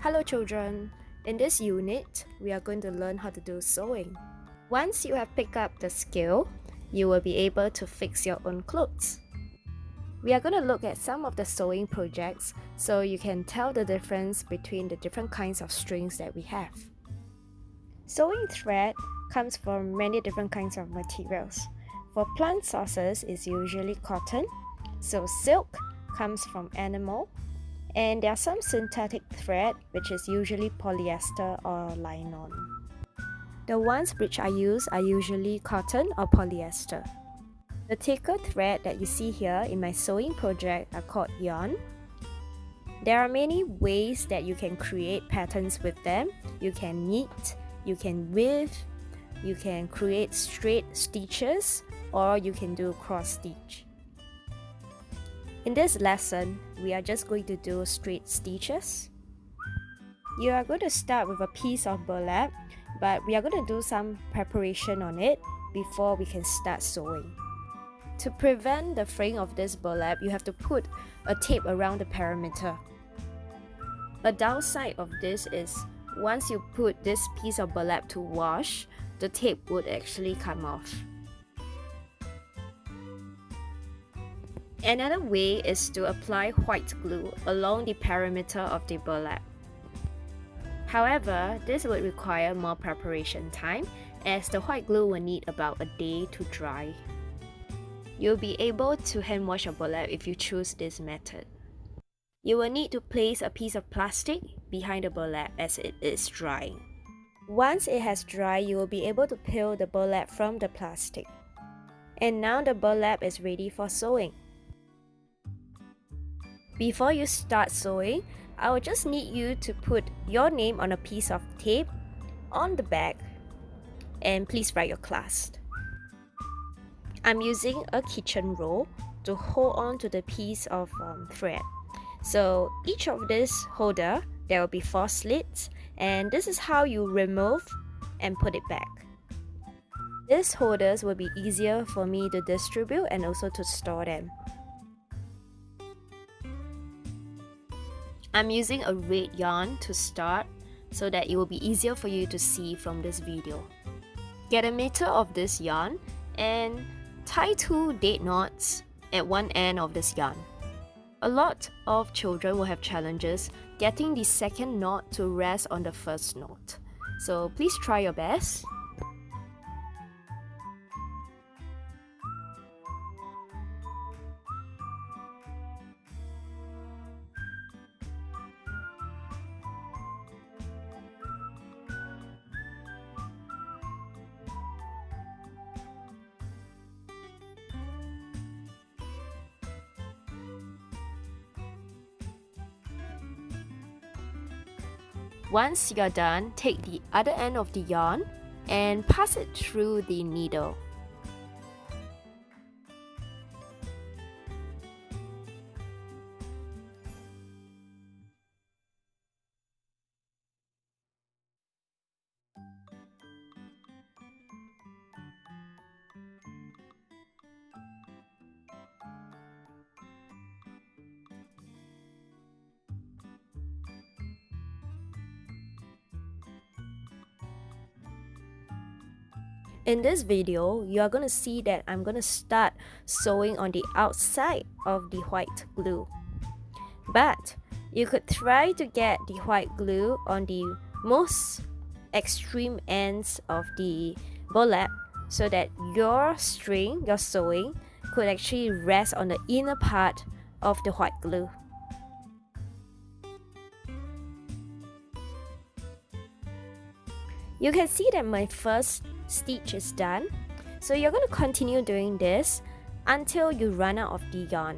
Hello children, in this unit, we are going to learn how to do sewing. Once you have picked up the skill, you will be able to fix your own clothes. We are going to look at some of the sewing projects so you can tell the difference between the different kinds of strings that we have. Sewing thread comes from many different kinds of materials. For plant sources, it's usually cotton, so silk comes from animal, and there are some synthetic thread which is usually polyester or nylon. The ones which I use are usually cotton or polyester. The thicker thread that you see here in my sewing project are called yarn. There are many ways that you can create patterns with them. You can knit, you can weave, you can create straight stitches, or you can do cross stitch. In this lesson, we are just going to do straight stitches. You are going to start with a piece of burlap, but we are going to do some preparation on it before we can start sewing. To prevent the fraying of this burlap, you have to put a tape around the perimeter. A downside of this is once you put this piece of burlap to wash, the tape would actually come off. Another way is to apply white glue along the perimeter of the burlap. However, this would require more preparation time as the white glue will need about a day to dry. You'll be able to hand wash your burlap if you choose this method. You will need to place a piece of plastic behind the burlap as it is drying. Once it has dried, you will be able to peel the burlap from the plastic. And now the burlap is ready for sewing. Before you start sewing, I will just need you to put your name on a piece of tape on the back and please write your class. I'm using a kitchen roll to hold on to the piece of thread. So each of this holder, there will be 4 slits, and this is how you remove and put it back. These holders will be easier for me to distribute and also to store them. I'm using a red yarn to start so that it will be easier for you to see from this video. Get a meter of this yarn and tie 2 date knots at one end of this yarn. A lot of children will have challenges getting the second knot to rest on the first knot. So please try your best. Once you're done, take the other end of the yarn and pass it through the needle. In this video, you are going to see that I'm going to start sewing on the outside of the white glue. But you could try to get the white glue on the most extreme ends of the burlap so that your string, your sewing, could actually rest on the inner part of the white glue. You can see that my first stitch is done, so you're going to continue doing this until you run out of the yarn.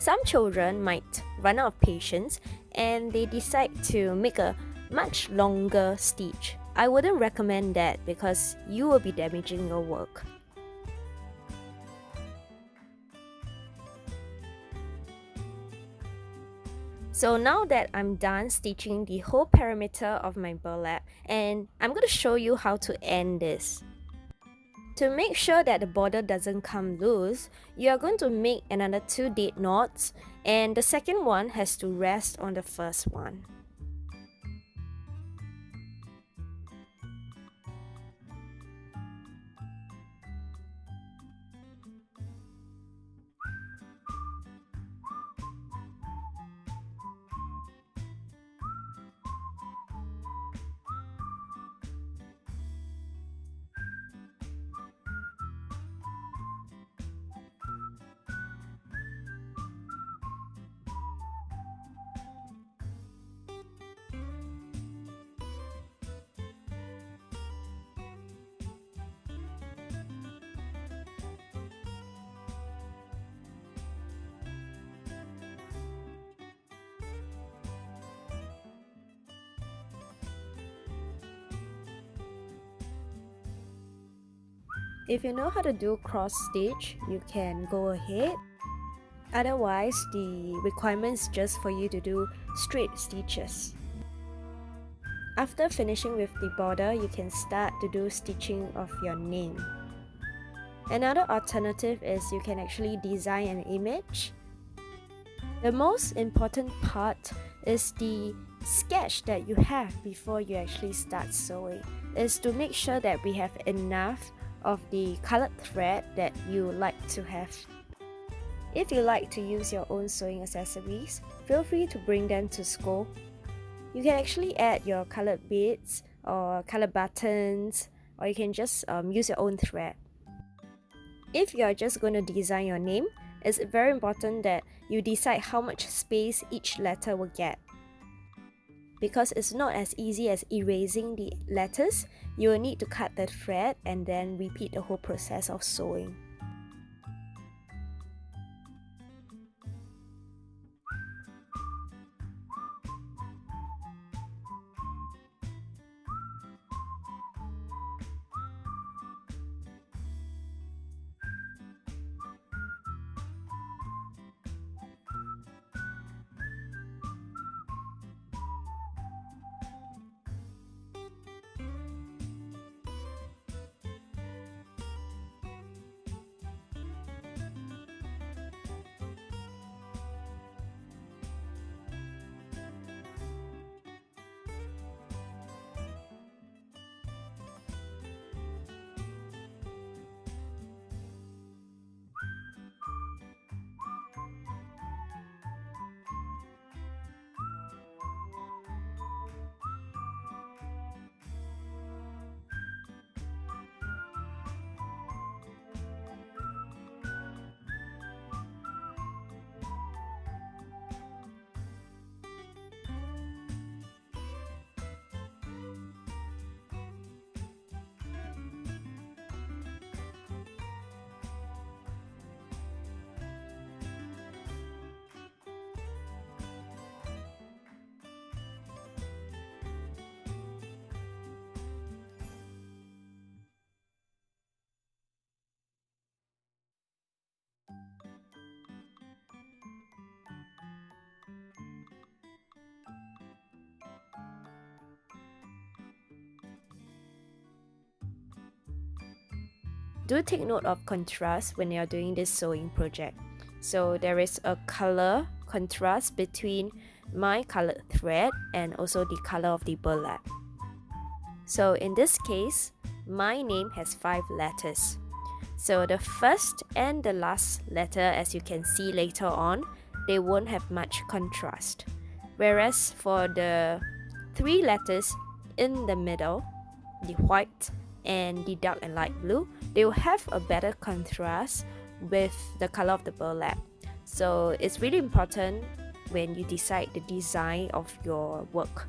Some children might run out of patience and they decide to make a much longer stitch. I wouldn't recommend that because you will be damaging your work. So now that I'm done stitching the whole perimeter of my burlap, and I'm going to show you how to end this. To make sure that the border doesn't come loose, you are going to make another 2 date knots, and the second one has to rest on the first one. If you know how to do cross stitch, you can go ahead. Otherwise, the requirement is just for you to do straight stitches. After finishing with the border, you can start to do stitching of your name. Another alternative is you can actually design an image. The most important part is the sketch that you have before you actually start sewing, is to make sure that we have enough of the colored thread that you like to have. If you like to use your own sewing accessories, feel free to bring them to school. You can actually add your colored beads or colored buttons, or you can just use your own thread. If you are just going to design your name, it's very important that you decide how much space each letter will get. Because it's not as easy as erasing the letters, you will need to cut the thread and then repeat the whole process of sewing. Do take note of contrast when you're doing this sewing project. So there is a color contrast between my colored thread and also the color of the burlap. So in this case, my name has 5 letters. So the first and the last letter, as you can see later on, they won't have much contrast. Whereas for the 3 letters in the middle, the white and the dark and light blue, they will have a better contrast with the color of the burlap. So it's really important when you decide the design of your work